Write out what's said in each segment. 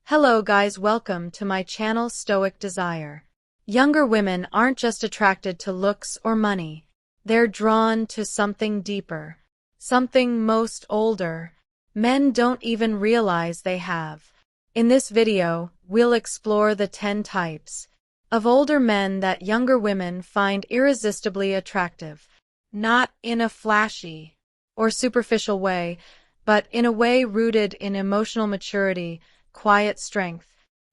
Hello guys, welcome to my channel Stoic Desire. Younger women aren't just attracted to looks or money. They're drawn to something deeper. Something most older men don't even realize they have. In this video, we'll explore the 10 types of older men that younger women find irresistibly attractive. Not in a flashy or superficial way, but in a way rooted in emotional maturity, quiet strength,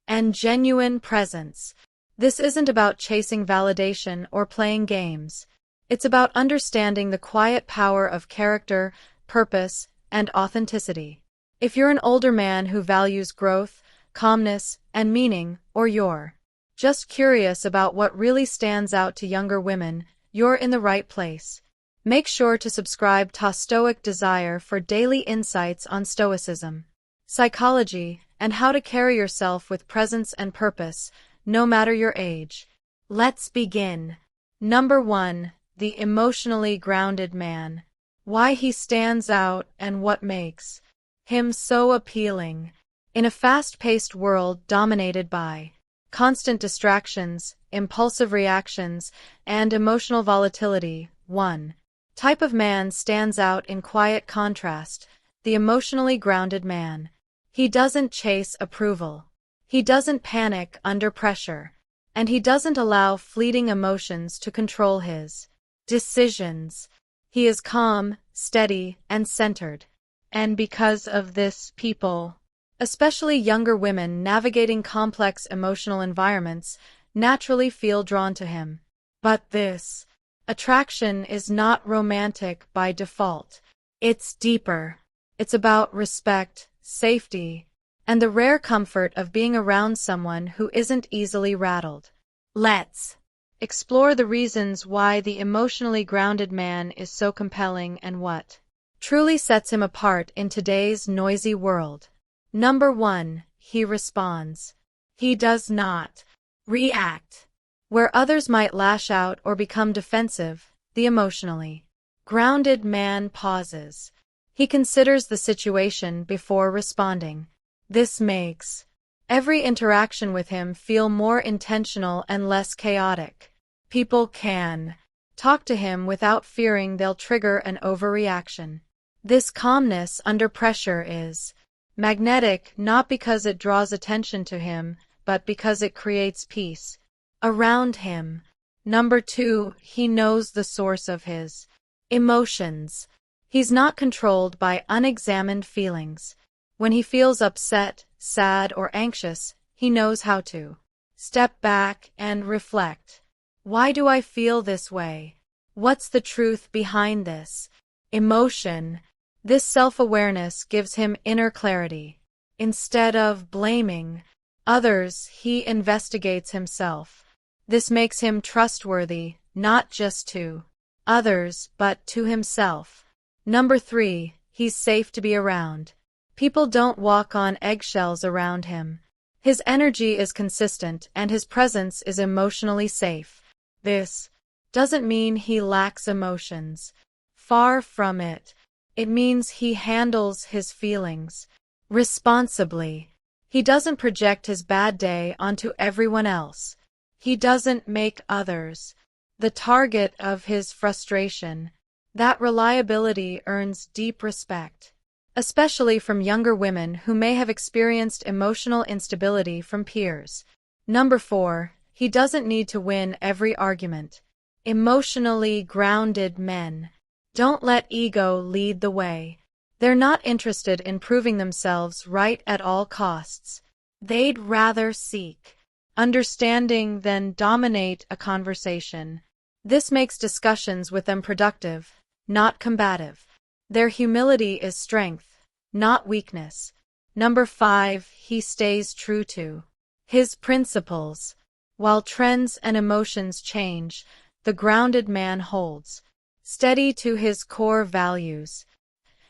and genuine presence. This isn't about chasing validation or playing games. It's about understanding the quiet power of character, purpose, and authenticity. If you're an older man who values growth, calmness, and meaning, or you're just curious about what really stands out to younger women, you're in the right place. Make sure to subscribe to Stoic Desire for daily insights on Stoicism, psychology, and how to carry yourself with presence and purpose, no matter your age. Let's begin. Number 1. The emotionally grounded man. Why he stands out and what makes him so appealing. In a fast-paced world dominated by constant distractions, impulsive reactions, and emotional volatility, one type of man stands out in quiet contrast: the emotionally grounded man. He doesn't chase approval. He doesn't panic under pressure. And he doesn't allow fleeting emotions to control his decisions. He is calm, steady, and centered. And because of this, people, especially younger women navigating complex emotional environments, naturally feel drawn to him. But this attraction is not romantic by default. It's deeper. It's about respect, safety, and the rare comfort of being around someone who isn't easily rattled. Let's explore the reasons why the emotionally grounded man is so compelling and what truly sets him apart in today's noisy world. Number 1. He responds. He does not react. Where others might lash out or become defensive, the emotionally grounded man pauses. He considers the situation before responding. This makes every interaction with him feel more intentional and less chaotic. People can talk to him without fearing they'll trigger an overreaction. This calmness under pressure is magnetic, not because it draws attention to him, but because it creates peace around him. Number 2. He knows the source of his emotions. He's not controlled by unexamined feelings. When he feels upset, sad, or anxious, he knows how to step back and reflect. Why do I feel this way? What's the truth behind this emotion? This self-awareness gives him inner clarity. Instead of blaming others, he investigates himself. This makes him trustworthy, not just to others, but to himself. Number 3. He's safe to be around. People don't walk on eggshells around him. His energy is consistent and his presence is emotionally safe. This doesn't mean he lacks emotions. Far from it. It means he handles his feelings responsibly. He doesn't project his bad day onto everyone else. He doesn't make others the target of his frustration. That reliability earns deep respect, especially from younger women who may have experienced emotional instability from peers. Number 4. He doesn't need to win every argument. Emotionally grounded men don't let ego lead the way. They're not interested in proving themselves right at all costs. They'd rather seek understanding than dominate a conversation. This makes discussions with them productive, not combative. Their humility is strength, not weakness. Number 5. He stays true to his principles. While trends and emotions change, the grounded man holds steady to his core values.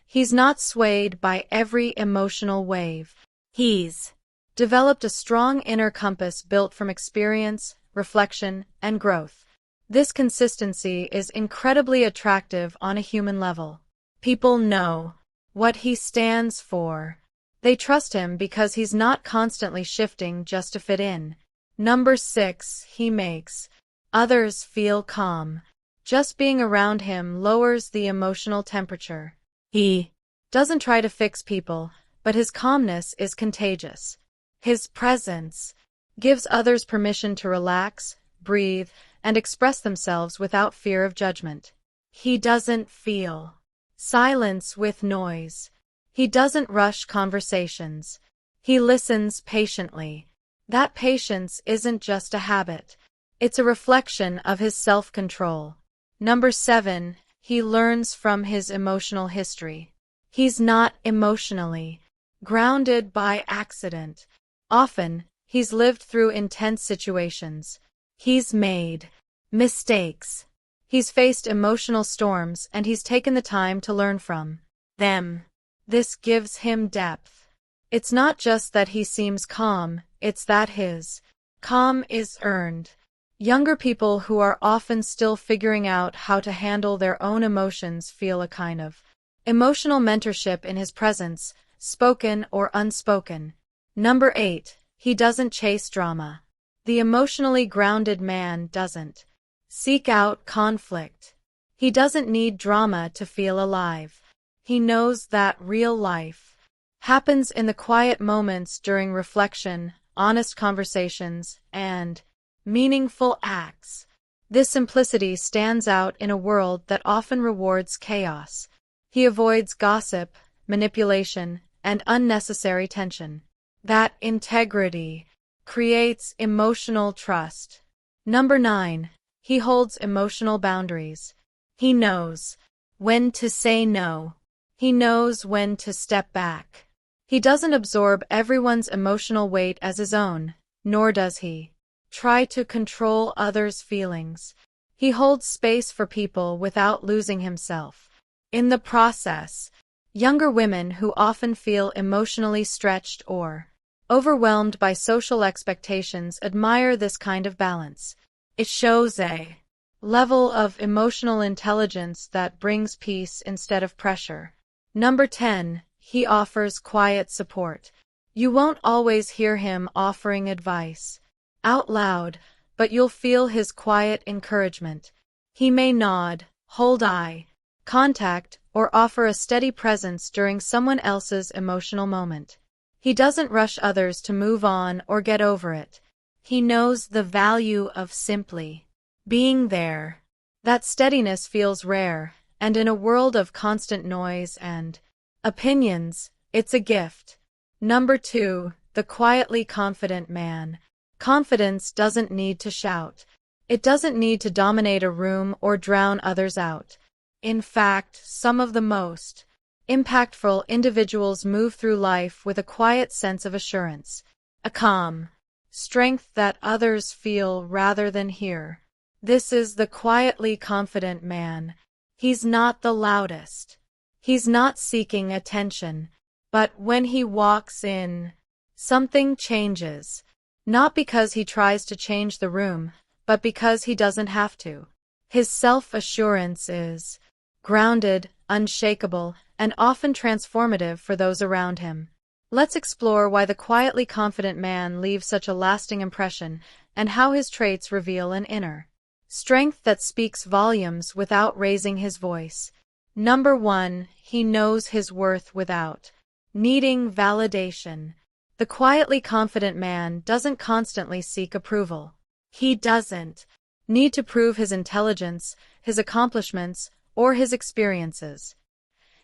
He's not swayed by every emotional wave. He's developed a strong inner compass built from experience, reflection, and growth. This consistency is incredibly attractive on a human level. People know what he stands for. They trust him because he's not constantly shifting just to fit in. Number 6, he makes others feel calm. Just being around him lowers the emotional temperature. He doesn't try to fix people, but his calmness is contagious. His presence gives others permission to relax, breathe, and express themselves without fear of judgment. He doesn't fill silence with noise. He doesn't rush conversations. He listens patiently. That patience isn't just a habit. It's a reflection of his self-control. Number 7, he learns from his emotional history. He's not emotionally grounded by accident. Often, he's lived through intense situations. He's made mistakes. He's faced emotional storms and he's taken the time to learn from them. This gives him depth. It's not just that he seems calm, it's that his calm is earned. Younger people who are often still figuring out how to handle their own emotions feel a kind of emotional mentorship in his presence, spoken or unspoken. Number 8, he doesn't chase drama. The emotionally grounded man doesn't seek out conflict. He doesn't need drama to feel alive. He knows that real life happens in the quiet moments during reflection, honest conversations, and meaningful acts. This simplicity stands out in a world that often rewards chaos. He avoids gossip, manipulation, and unnecessary tension. That integrity creates emotional trust. Number 9, he holds emotional boundaries. He knows when to say no. He knows when to step back. He doesn't absorb everyone's emotional weight as his own, nor does he try to control others' feelings. He holds space for people without losing himself. In the process, younger women who often feel emotionally stretched or overwhelmed by social expectations admire this kind of balance. It shows a level of emotional intelligence that brings peace instead of pressure. Number 10, he offers quiet support. You won't always hear him offering advice out loud, but you'll feel his quiet encouragement. He may nod, hold eye contact, or offer a steady presence during someone else's emotional moment. He doesn't rush others to move on or get over it. He knows the value of simply being there. That steadiness feels rare, and in a world of constant noise and opinions, it's a gift. Number 2, the quietly confident man. Confidence doesn't need to shout. It doesn't need to dominate a room or drown others out. In fact, some of the most impactful individuals move through life with a quiet sense of assurance, a calm strength that others feel rather than hear. This is the quietly confident man. He's not the loudest. He's not seeking attention. But when he walks in, something changes. Not because he tries to change the room, but because he doesn't have to. His self-assurance is grounded, unshakable, and often transformative for those around him. Let's explore why the quietly confident man leaves such a lasting impression and how his traits reveal an inner strength that speaks volumes without raising his voice. Number 1, he knows his worth without needing validation. The quietly confident man doesn't constantly seek approval. He doesn't need to prove his intelligence, his accomplishments, or his experiences.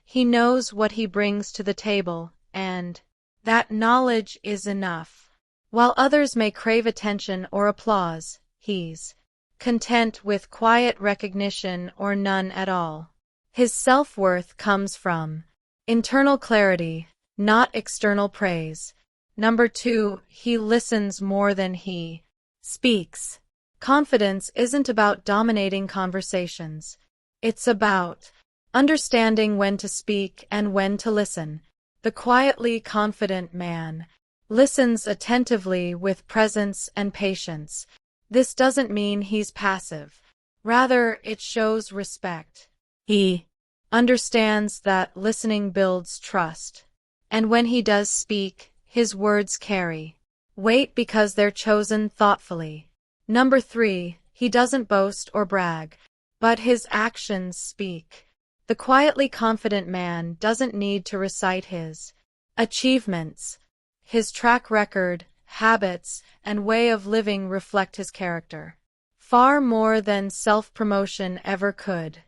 He knows what he brings to the table, and that knowledge is enough. While others may crave attention or applause, he's content with quiet recognition or none at all. His self-worth comes from internal clarity, not external praise. Number 2, he listens more than he speaks. Confidence isn't about dominating conversations. It's about understanding when to speak and when to listen. The quietly confident man listens attentively with presence and patience. This doesn't mean he's passive. Rather, it shows respect. He understands that listening builds trust, And when he does speak, his words carry weight because they're chosen thoughtfully. Number 3, he doesn't boast or brag, but his actions speak. The quietly confident man doesn't need to recite his achievements. His track record, habits, and way of living reflect his character far more than self-promotion ever could.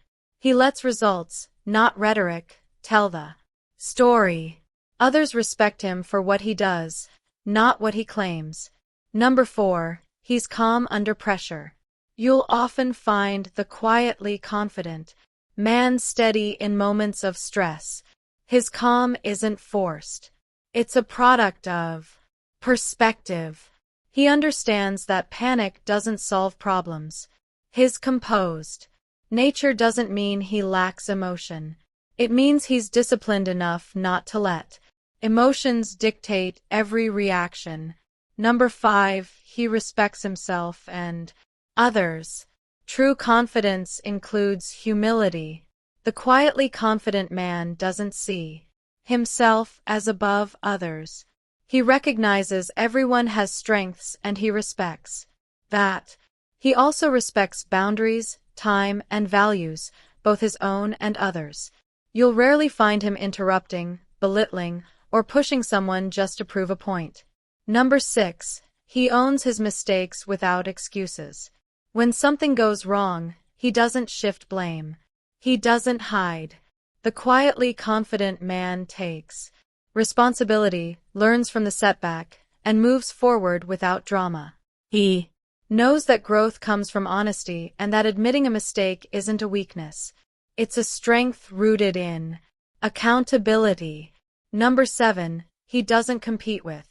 He lets results, not rhetoric, tell the story. Others respect him for what he does, not what he claims. Number 4, he's calm under pressure. You'll often find the quietly confident man steady in moments of stress. His calm isn't forced. It's a product of perspective. He understands that panic doesn't solve problems. His composed nature doesn't mean he lacks emotion. It means he's disciplined enough not to let emotions dictate every reaction. Number 5, he respects himself and others. True confidence includes humility. The quietly confident man doesn't see himself as above others. He recognizes everyone has strengths and he respects that. He also respects boundaries, time, and values, both his own and others. You'll rarely find him interrupting, belittling, or pushing someone just to prove a point. Number 6, he owns his mistakes without excuses. When something goes wrong, he doesn't shift blame. He doesn't hide. The quietly confident man takes responsibility, learns from the setback, and moves forward without drama. He knows that growth comes from honesty and that admitting a mistake isn't a weakness. It's a strength rooted in accountability. Number 7, he doesn't compete with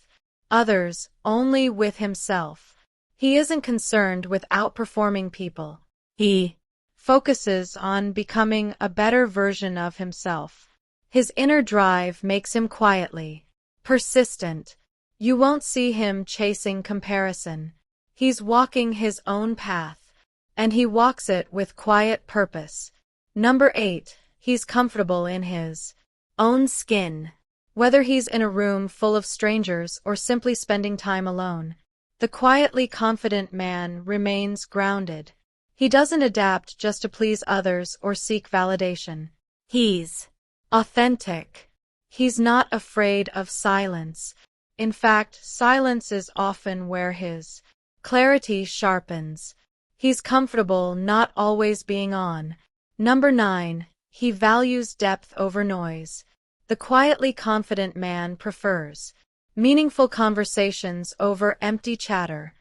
others, only with himself. He isn't concerned with outperforming people. He focuses on becoming a better version of himself. His inner drive makes him quietly persistent. You won't see him chasing comparison. He's walking his own path, and he walks it with quiet purpose. Number 8, he's comfortable in his own skin. Whether he's in a room full of strangers or simply spending time alone, the quietly confident man remains grounded. He doesn't adapt just to please others or seek validation. He's authentic. He's not afraid of silence. In fact, silence is often where his clarity sharpens. He's comfortable not always being on. Number 9, he values depth over noise. The quietly confident man prefers meaningful conversations over empty chatter.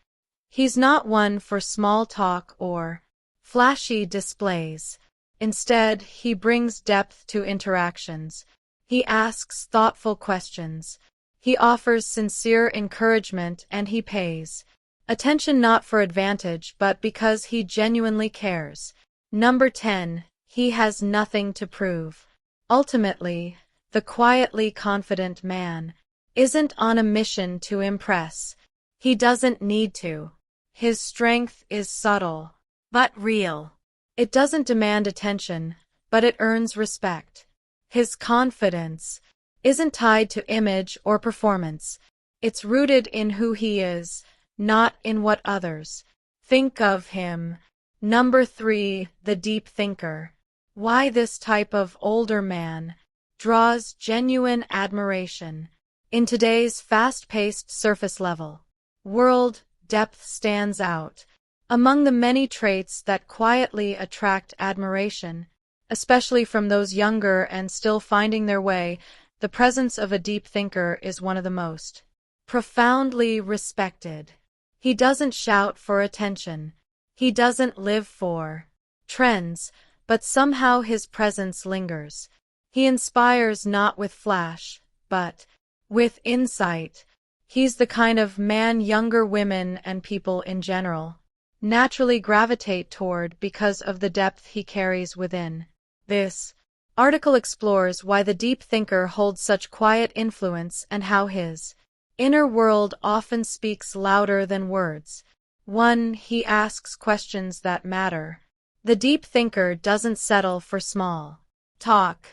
He's not one for small talk or flashy displays. Instead, he brings depth to interactions. He asks thoughtful questions. He offers sincere encouragement and he pays attention not for advantage but because he genuinely cares. Number 10, he has nothing to prove. Ultimately, the quietly confident man isn't on a mission to impress. He doesn't need to. His strength is subtle, but real. It doesn't demand attention, but it earns respect. His confidence isn't tied to image or performance. It's rooted in who he is, not in what others think of him. Number 3, the deep thinker. Why this type of older man draws genuine admiration. In today's fast-paced surface-level world, depth stands out. Among the many traits that quietly attract admiration, especially from those younger and still finding their way, the presence of a deep thinker is one of the most profoundly respected. He doesn't shout for attention. He doesn't live for trends, but somehow his presence lingers. He inspires not with flash, but with insight. He's the kind of man younger women and people in general naturally gravitate toward because of the depth he carries within. This article explores why the deep thinker holds such quiet influence and how his inner world often speaks louder than words. 1. He asks questions that matter. The deep thinker doesn't settle for small talk.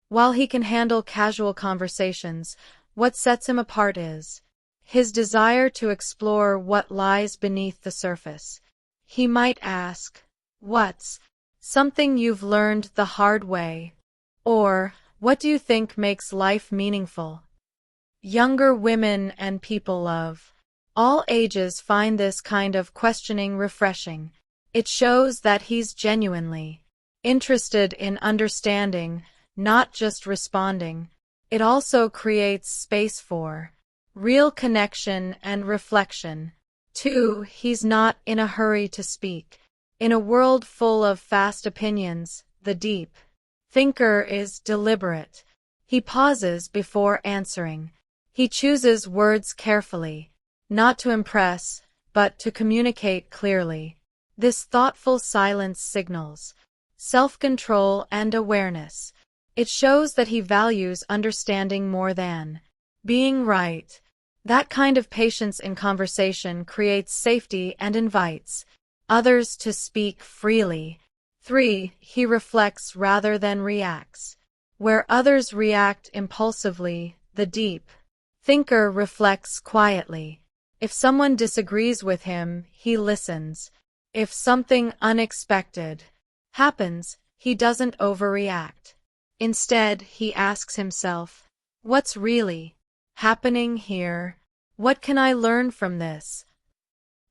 While he can handle casual conversations, what sets him apart is his desire to explore what lies beneath the surface. He might ask, "What's something you've learned the hard way?" Or, "What do you think makes life meaningful?" Younger women and people of all ages find this kind of questioning refreshing. It shows that he's genuinely interested in understanding, not just responding. It also creates space for real connection and reflection. 2. He's not in a hurry to speak. In a world full of fast opinions, the deep thinker is deliberate. He pauses before answering. He chooses words carefully, not to impress, but to communicate clearly. This thoughtful silence signals self-control and awareness. It shows that he values understanding more than being right. That kind of patience in conversation creates safety and invites others to speak freely. 3. He reflects rather than reacts. Where others react impulsively, the deep thinker reflects quietly. If someone disagrees with him, he listens. If something unexpected happens, he doesn't overreact. Instead, he asks himself, "What's really happening here? What can I learn from this?"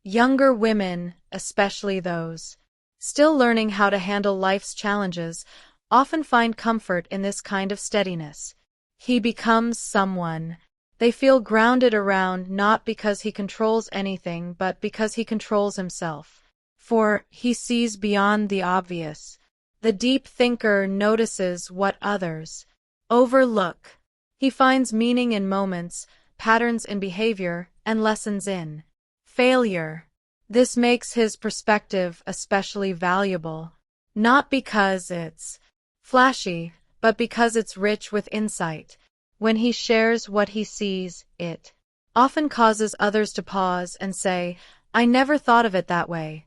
Younger women, especially those still learning how to handle life's challenges, often find comfort in this kind of steadiness. He becomes someone they feel grounded around, not because he controls anything, but because he controls himself. For he sees beyond the obvious. The deep thinker notices what others overlook. He finds meaning in moments, patterns in behavior, and lessons in failure. This makes his perspective especially valuable, not because it's flashy, but because it's rich with insight. When he shares what he sees, it often causes others to pause and say, "I never thought of it that way."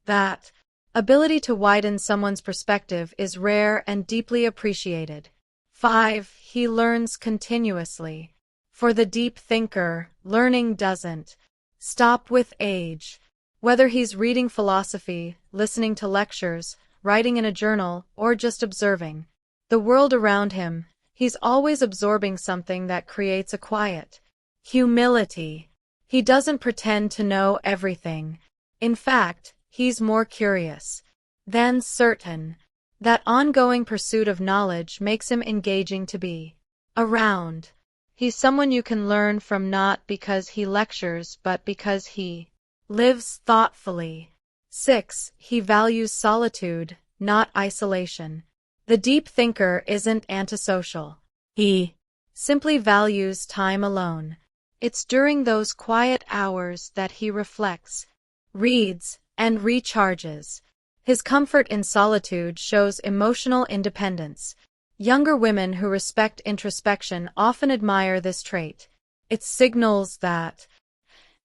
That ability to widen someone's perspective is rare and deeply appreciated. 5. He learns continuously. For the deep thinker, learning doesn't stop with age. Whether he's reading philosophy, listening to lectures, writing in a journal, or just observing the world around him, he's always absorbing something that creates a quiet humility. He doesn't pretend to know everything. In fact, he's more curious than certain. That ongoing pursuit of knowledge makes him engaging to be around. He's someone you can learn from, not because he lectures, but because he lives thoughtfully. 6. He values solitude, not isolation. The deep thinker isn't antisocial. He simply values time alone. It's during those quiet hours that he reflects, reads, and recharges. His comfort in solitude shows emotional independence. Younger women who respect introspection often admire this trait. It signals that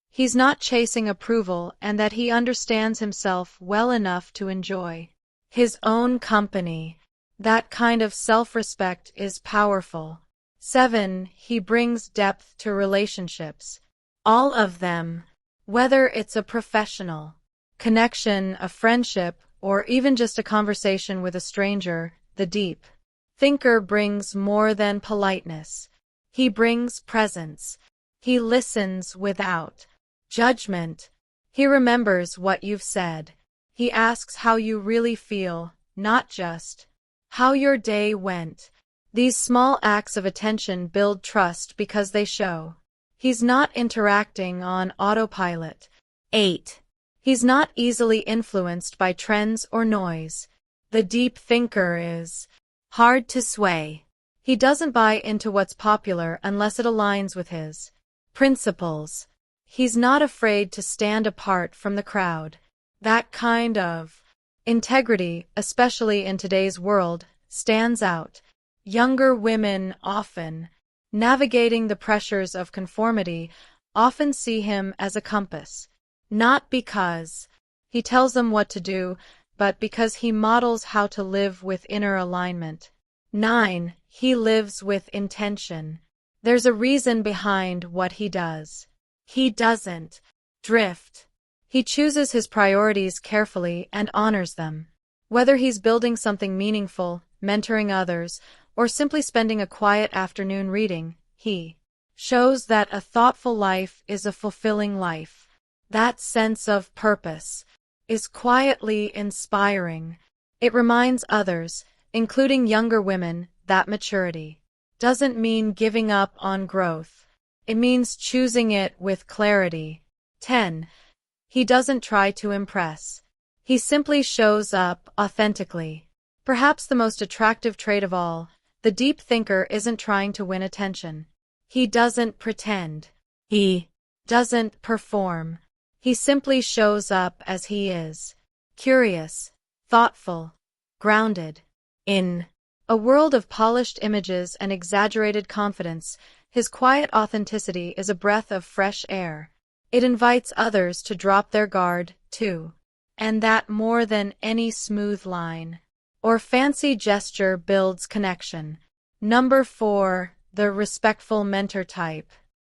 he's not chasing approval and that he understands himself well enough to enjoy his own company. That kind of self-respect is powerful. 7. He brings depth to relationships. All of them. Whether it's a professional connection, a friendship, or even just a conversation with a stranger, the deep thinker brings more than politeness. He brings presence. He listens without judgment. He remembers what you've said. He asks how you really feel, not just how your day went. These small acts of attention build trust because they show he's not interacting on autopilot. 8. He's not easily influenced by trends or noise. The deep thinker is hard to sway. He doesn't buy into what's popular unless it aligns with his principles. He's not afraid to stand apart from the crowd. That kind of integrity, especially in today's world, stands out. Younger women, often navigating the pressures of conformity, often see him as a compass. Not because he tells them what to do, but because he models how to live with inner alignment. 9. he lives with intention. There's a reason behind what he does. He doesn't drift. He chooses his priorities carefully and honors them. Whether he's building something meaningful, mentoring others, or simply spending a quiet afternoon reading, he shows that a thoughtful life is a fulfilling life. That sense of purpose is quietly inspiring. It reminds others, including younger women, that maturity doesn't mean giving up on growth. It means choosing it with clarity. 10. He doesn't try to impress. He simply shows up authentically. Perhaps the most attractive trait of all, the deep thinker isn't trying to win attention. He doesn't pretend. He doesn't perform. He simply shows up as he is. Curious, thoughtful, grounded. In a world of polished images and exaggerated confidence, his quiet authenticity is a breath of fresh air. It invites others to drop their guard, too. And that more than any smooth line or fancy gesture builds connection. Number 4, the respectful mentor type.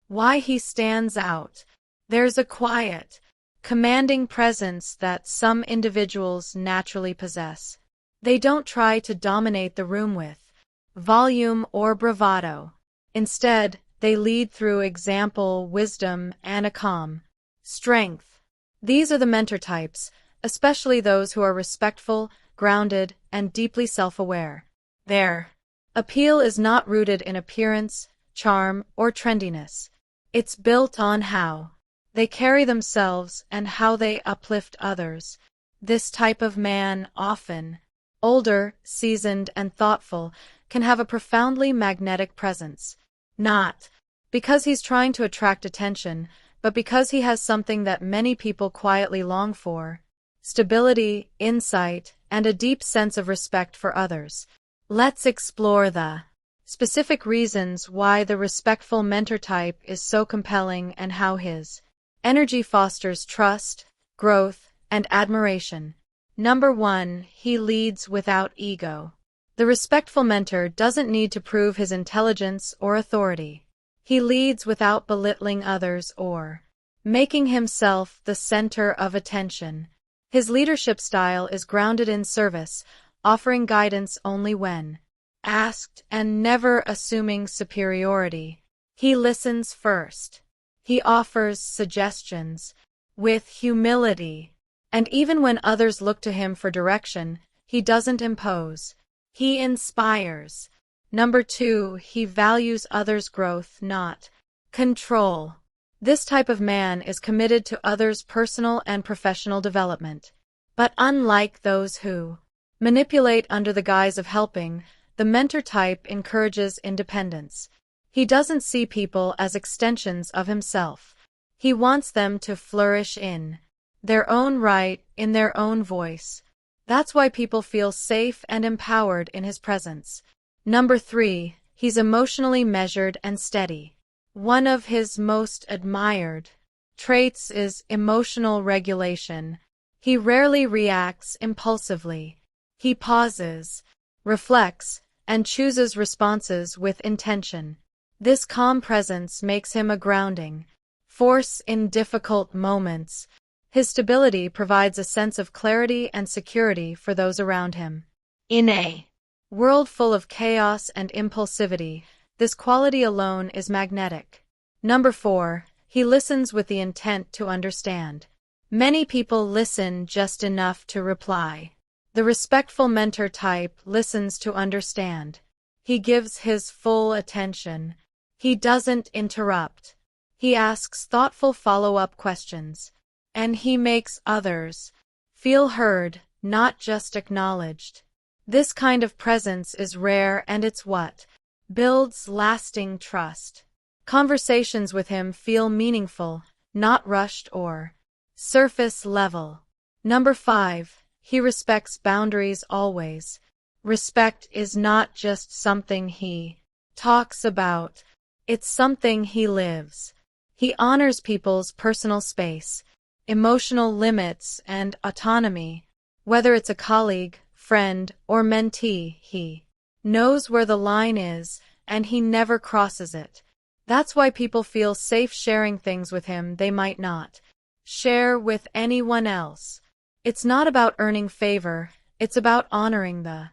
Why he stands out. There's a quiet, commanding presence that some individuals naturally possess. They don't try to dominate the room with volume or bravado. Instead, they lead through example, wisdom, and a calm strength. These are the mentor types, especially those who are respectful, grounded, and deeply self-aware. Their appeal is not rooted in appearance, charm, or trendiness. It's built on how they carry themselves and how they uplift others. This type of man, often older, seasoned, and thoughtful, can have a profoundly magnetic presence. Not because he's trying to attract attention, but because he has something that many people quietly long for: stability, insight, and a deep sense of respect for others. Let's explore the specific reasons why the respectful mentor type is so compelling and how his energy fosters trust, growth, and admiration. Number 1, he leads without ego. The respectful mentor doesn't need to prove his intelligence or authority. He leads without belittling others or making himself the center of attention. His leadership style is grounded in service, offering guidance only when asked and never assuming superiority. He listens first. He offers suggestions with humility. And even when others look to him for direction, he doesn't impose. He inspires. Number 2, he values others' growth, not control. This type of man is committed to others' personal and professional development. But unlike those who manipulate under the guise of helping, the mentor type encourages independence. He doesn't see people as extensions of himself. He wants them to flourish in their own right, in their own voice. That's why people feel safe and empowered in his presence. Number 3, he's emotionally measured and steady. One of his most admired traits is emotional regulation. He rarely reacts impulsively. He pauses, reflects, and chooses responses with intention. This calm presence makes him a grounding force in difficult moments. His stability provides a sense of clarity and security for those around him. In a world full of chaos and impulsivity, this quality alone is magnetic. Number 4, he listens with the intent to understand. Many people listen just enough to reply. The respectful mentor type listens to understand. He gives his full attention. He doesn't interrupt. He asks thoughtful follow-up questions. And he makes others feel heard, not just acknowledged. This kind of presence is rare, and it's what builds lasting trust. Conversations with him feel meaningful, not rushed or surface level. Number 5, he respects boundaries always. Respect is not just something he talks about, it's something he lives. He honors people's personal space, emotional limits, and autonomy. Whether it's a colleague, friend, or mentee, he knows where the line is, and he never crosses it. That's why people feel safe sharing things with him they might not share with anyone else. It's not about earning favor, it's about honoring the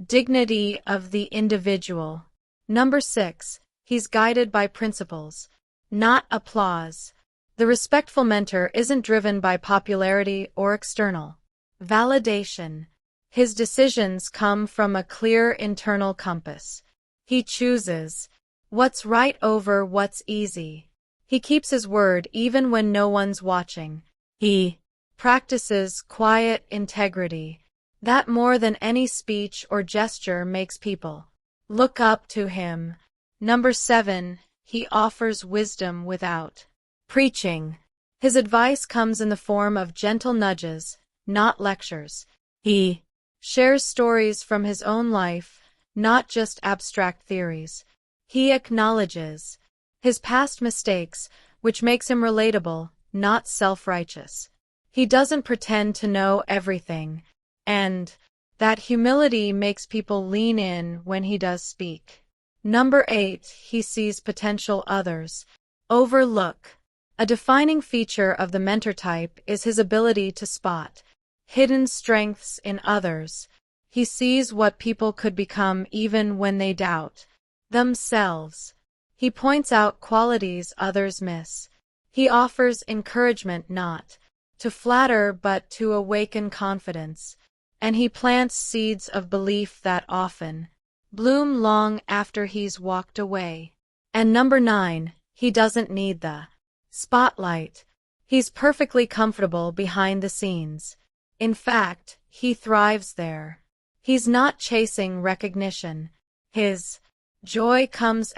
dignity of the individual. Number 6, he's guided by principles, not applause. The respectful mentor isn't driven by popularity or external validation. His decisions come from a clear internal compass. He chooses what's right over what's easy. He keeps his word even when no one's watching. He practices quiet integrity. That more than any speech or gesture makes people look up to him. Number 7, he offers wisdom without preaching. His advice comes in the form of gentle nudges, not lectures. He shares stories from his own life, not just abstract theories. He acknowledges his past mistakes, which makes him relatable, not self-righteous. He doesn't pretend to know everything, and that humility makes people lean in when he does speak. Number 8, he sees potential others overlook. A defining feature of the mentor type is his ability to spot hidden strengths in others. He sees what people could become even when they doubt themselves. He points out qualities others miss. He offers encouragement not to flatter but to awaken confidence. And he plants seeds of belief that often bloom long after he's walked away. And number 9, he doesn't need the spotlight. He's perfectly comfortable behind the scenes. In fact, he thrives there. He's not chasing recognition. His joy comes